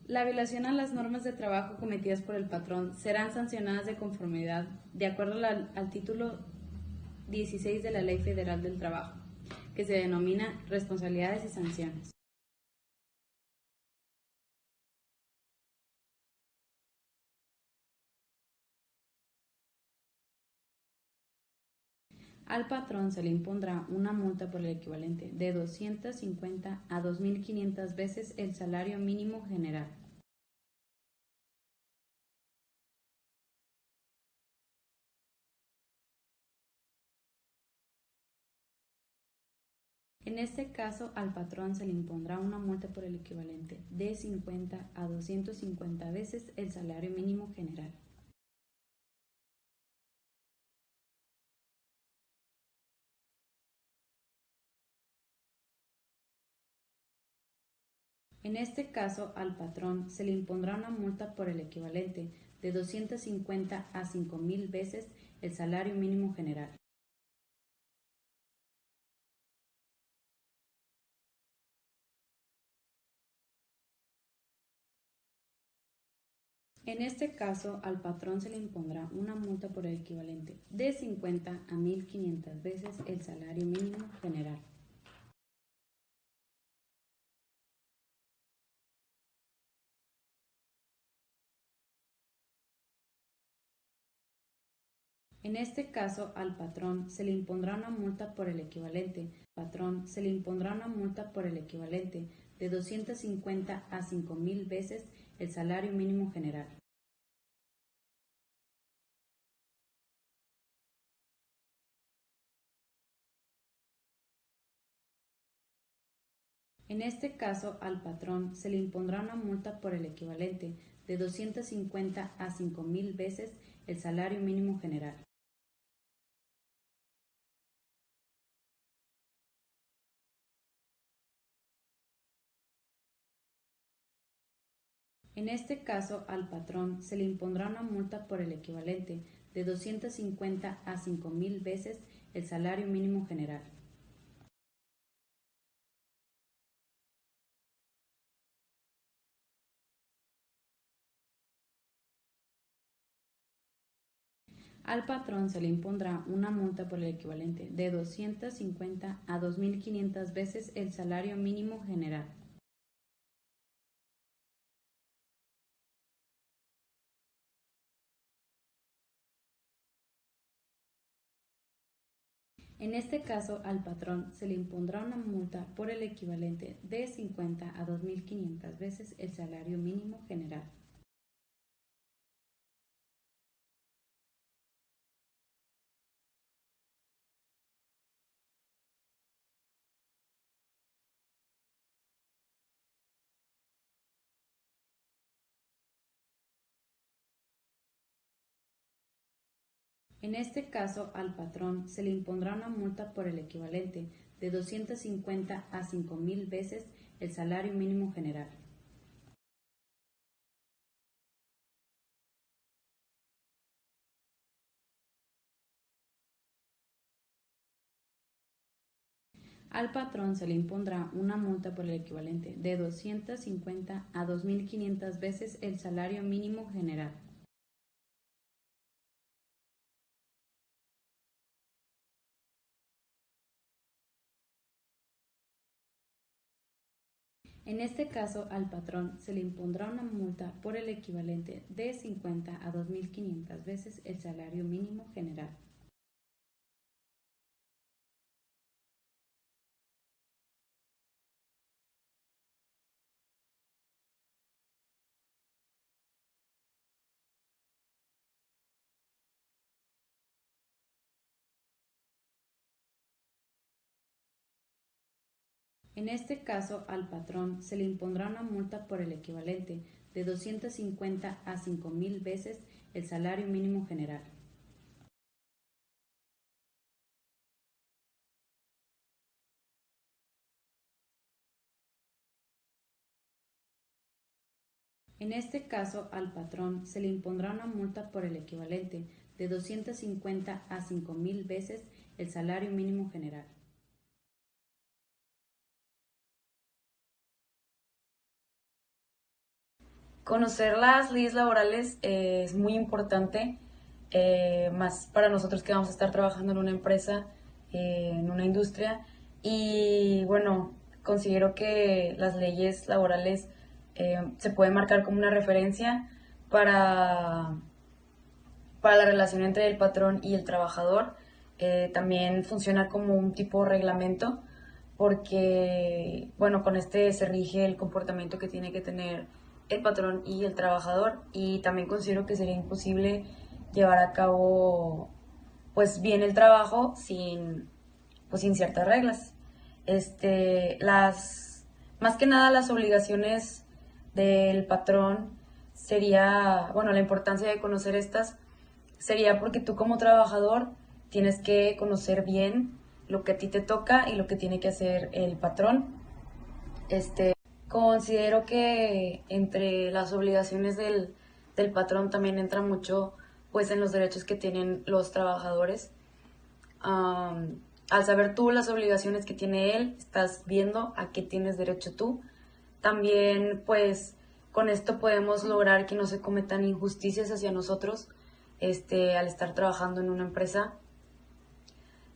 La violación a las normas de trabajo cometidas por el patrón serán sancionadas de conformidad de acuerdo al título 16 de la Ley Federal del Trabajo, que se denomina responsabilidades y sanciones. Al patrón se le impondrá una multa por el equivalente de 250 a 2.500 veces el salario mínimo general. En este caso, al patrón se le impondrá una multa por el equivalente de 50 a 250 veces el salario mínimo general. En este caso, al patrón se le impondrá una multa por el equivalente de 250 a 5.000 veces el salario mínimo general. En este caso, al patrón se le impondrá una multa por el equivalente de 50 a 1.500 veces el salario mínimo general. En este caso, al patrón se le impondrá una multa por el equivalente. Patrón se le impondrá una multa por el equivalente de 250 a 5.000 veces el salario mínimo general. En este caso, al patrón se le impondrá una multa por el equivalente de 250 a 5.000 veces el salario mínimo general. En este caso, al patrón se le impondrá una multa por el equivalente de 250 a 5.000 veces el salario mínimo general. Al patrón se le impondrá una multa por el equivalente de 250 a 2.500 veces el salario mínimo general. En este caso, al patrón se le impondrá una multa por el equivalente de 50 a 2.500 veces el salario mínimo general. En este caso, al patrón se le impondrá una multa por el equivalente de 250 a 5.000 veces el salario mínimo general. Al patrón se le impondrá una multa por el equivalente de 250 a 2.500 veces el salario mínimo general. En este caso, al patrón se le impondrá una multa por el equivalente de 50 a 2.500 veces el salario mínimo general. En este caso, al patrón se le impondrá una multa por el equivalente de 250 a 5.000 veces el salario mínimo general. En este caso, al patrón se le impondrá una multa por el equivalente de 250 a 5.000 veces el salario mínimo general. Conocer las leyes laborales es muy importante, más para nosotros que vamos a estar trabajando en una empresa, en una industria. Y bueno, considero que las leyes laborales se pueden marcar como una referencia para, para la relación entre el patrón y el trabajador. También funciona como un tipo de reglamento porque, bueno, con este se rige el comportamiento que tiene que tener el patrón y el trabajador, y también considero que sería imposible llevar a cabo pues bien el trabajo sin ciertas reglas. Más que nada las obligaciones del patrón sería, bueno, la importancia de conocer estas sería porque tú como trabajador tienes que conocer bien lo que a ti te toca y lo que tiene que hacer el patrón. Considero que entre las obligaciones del patrón también entra mucho pues en los derechos que tienen los trabajadores. Al saber tú las obligaciones que tiene él, estás viendo a qué tienes derecho tú. También pues con esto podemos lograr que no se cometan injusticias hacia nosotros al estar trabajando en una empresa.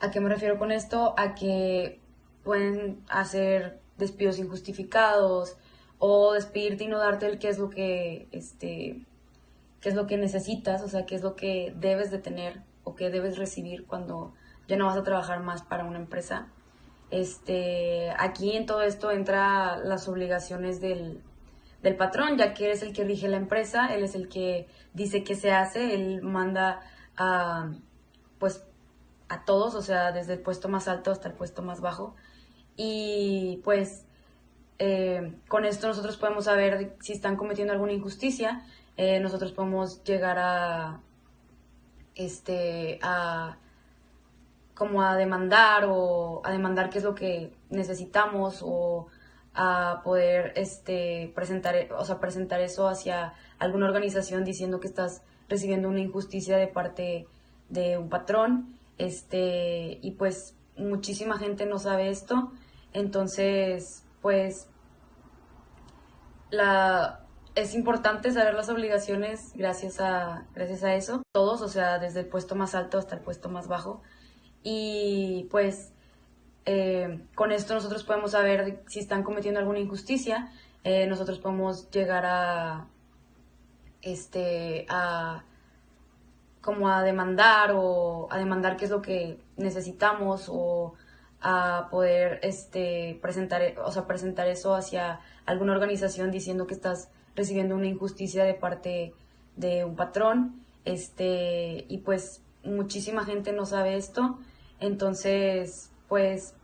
¿A qué me refiero con esto? A que pueden hacer despidos injustificados o despedirte y no darte el qué es lo que qué es lo que necesitas, o sea, qué es lo que debes de tener o qué debes recibir cuando ya no vas a trabajar más para una empresa. Aquí en todo esto entra las obligaciones del patrón, ya que él es el que rige la empresa, él es el que dice qué se hace, él manda a, pues, a todos, o sea, desde el puesto más alto hasta el puesto más bajo. Y pues con esto nosotros podemos saber si están cometiendo alguna injusticia, nosotros podemos llegar a como a demandar o a demandar qué es lo que necesitamos o a poder presentar, o sea, presentar eso hacia alguna organización diciendo que estás recibiendo una injusticia de parte de un patrón. Y pues muchísima gente no sabe esto, entonces pues la es importante saber las obligaciones gracias a eso, todos, o sea, desde el puesto más alto hasta el puesto más bajo. Y pues con esto nosotros podemos saber si están cometiendo alguna injusticia, nosotros podemos llegar a como a demandar o a demandar qué es lo que necesitamos o a poder presentar, o sea, presentar eso hacia alguna organización diciendo que estás recibiendo una injusticia de parte de un patrón. Y pues muchísima gente no sabe esto, entonces pues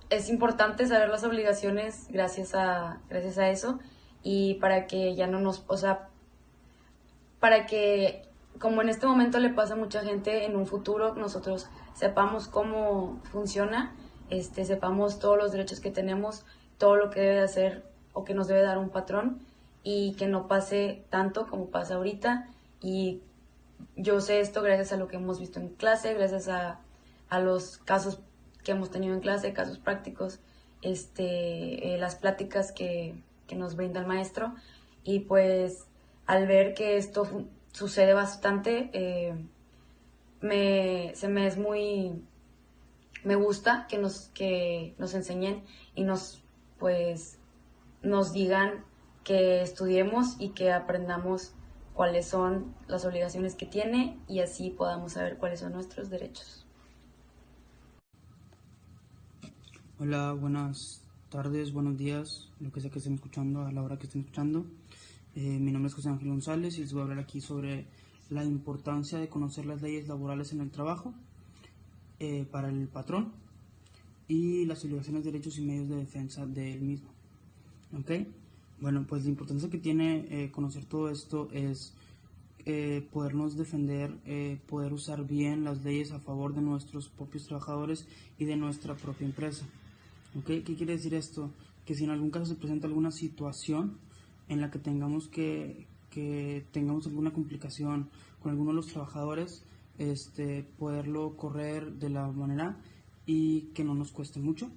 es importante saber las obligaciones gracias a eso, y para que ya no nos, o sea, para que, como en este momento le pasa a mucha gente, en un futuro nosotros sepamos cómo funciona, sepamos todos los derechos que tenemos, todo lo que debe hacer o que nos debe dar un patrón, y que no pase tanto como pasa ahorita. Y yo sé esto gracias a lo que hemos visto en clase, gracias a los casos que hemos tenido en clase, casos prácticos, las pláticas que nos brinda el maestro. Y pues al ver que esto sucede bastante, se me es muy, me gusta que nos enseñen y pues, nos digan que estudiemos y que aprendamos cuáles son las obligaciones que tiene, y así podamos saber cuáles son nuestros derechos. Hola, buenas tardes, buenos días, lo que sea que estén escuchando, a la hora que estén escuchando. Mi nombre es José Ángel González y les voy a hablar aquí sobre la importancia de conocer las leyes laborales en el trabajo para el patrón y las obligaciones, derechos y medios de defensa del mismo. ¿Ok? Bueno, pues la importancia que tiene conocer todo esto es podernos defender, poder usar bien las leyes a favor de nuestros propios trabajadores y de nuestra propia empresa. ¿Okay? ¿Qué quiere decir esto? Que si en algún caso se presenta alguna situación en la que tengamos tengamos alguna complicación con alguno de los trabajadores, poderlo correr de la manera y que no nos cueste mucho.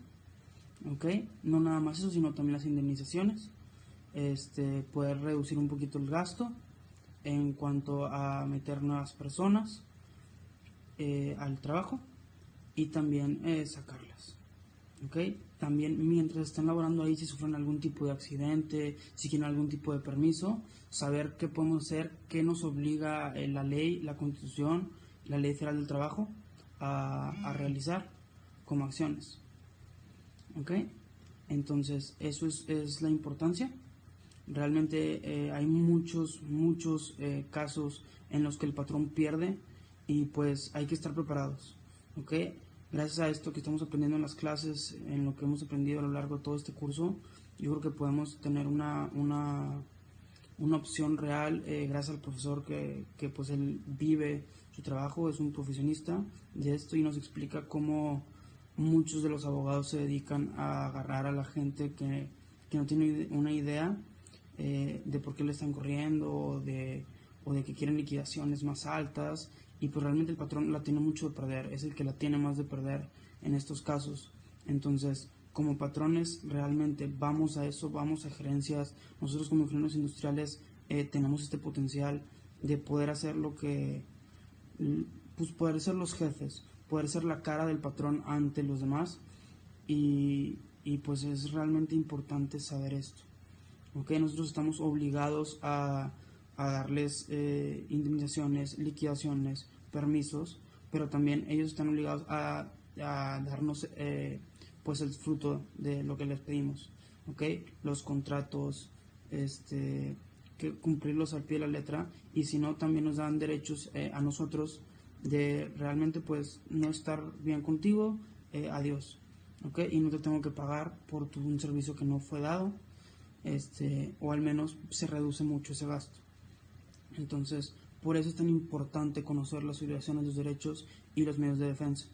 ¿Okay? No nada más eso, sino también las indemnizaciones. poder reducir un poquito el gasto en cuanto a meter nuevas personas al trabajo y también sacarlas. ¿Okay? También mientras están laborando ahí, si sufren algún tipo de accidente, si quieren algún tipo de permiso, saber qué podemos hacer, qué nos obliga la ley, la Constitución, la Ley Federal del Trabajo a realizar como acciones. ¿Okay? Entonces, eso es la importancia. Realmente hay muchos casos en los que el patrón pierde y pues hay que estar preparados. ¿Okay? Gracias a esto que estamos aprendiendo en las clases, en lo que hemos aprendido a lo largo de todo este curso, yo creo que podemos tener una opción real, gracias al profesor que pues él vive su trabajo, es un profesionista de esto y nos explica cómo muchos de los abogados se dedican a agarrar a la gente que no tiene una idea de por qué le están corriendo o de que quieren liquidaciones más altas, y pues realmente el patrón la tiene mucho de perder, es el que la tiene más de perder en estos casos. Entonces, como patrones realmente vamos a eso, vamos a gerencias. Nosotros como ingenieros industriales tenemos este potencial de poder hacer lo que, pues poder ser los jefes, poder ser la cara del patrón ante los demás, y pues es realmente importante saber esto. ¿Okay? Nosotros estamos obligados a darles indemnizaciones, liquidaciones, permisos, pero también ellos están obligados a darnos pues el fruto de lo que les pedimos. ¿Okay? Los contratos, que cumplirlos al pie de la letra, y si no también nos dan derechos a nosotros de realmente pues no estar bien contigo, adiós. ¿Okay? Y no te tengo que pagar por un servicio que no fue dado, o al menos se reduce mucho ese gasto. Entonces, por eso es tan importante conocer las obligaciones, los derechos y los medios de defensa.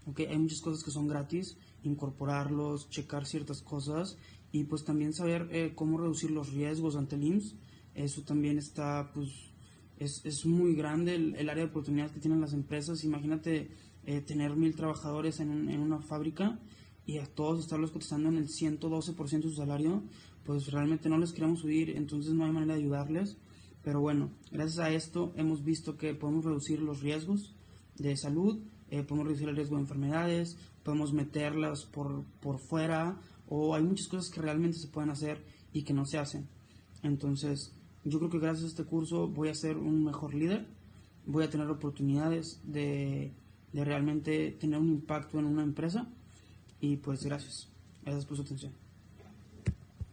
¿Okay? Hay muchas cosas que son gratis, incorporarlos, checar ciertas cosas, y pues también saber cómo reducir los riesgos ante el IMSS. Eso también está, pues, es muy grande el área de oportunidad que tienen las empresas. Imagínate tener 1000 trabajadores en una fábrica y a todos estarlos cotizando en el 112% de su salario, pues realmente no les queremos subir, entonces no hay manera de ayudarles. Pero bueno, gracias a esto hemos visto que podemos reducir los riesgos de salud, podemos reducir el riesgo de enfermedades, podemos meterlas por fuera, o hay muchas cosas que realmente se pueden hacer y que no se hacen. Entonces, yo creo que gracias a este curso voy a ser un mejor líder, voy a tener oportunidades de realmente tener un impacto en una empresa, y pues gracias por su atención.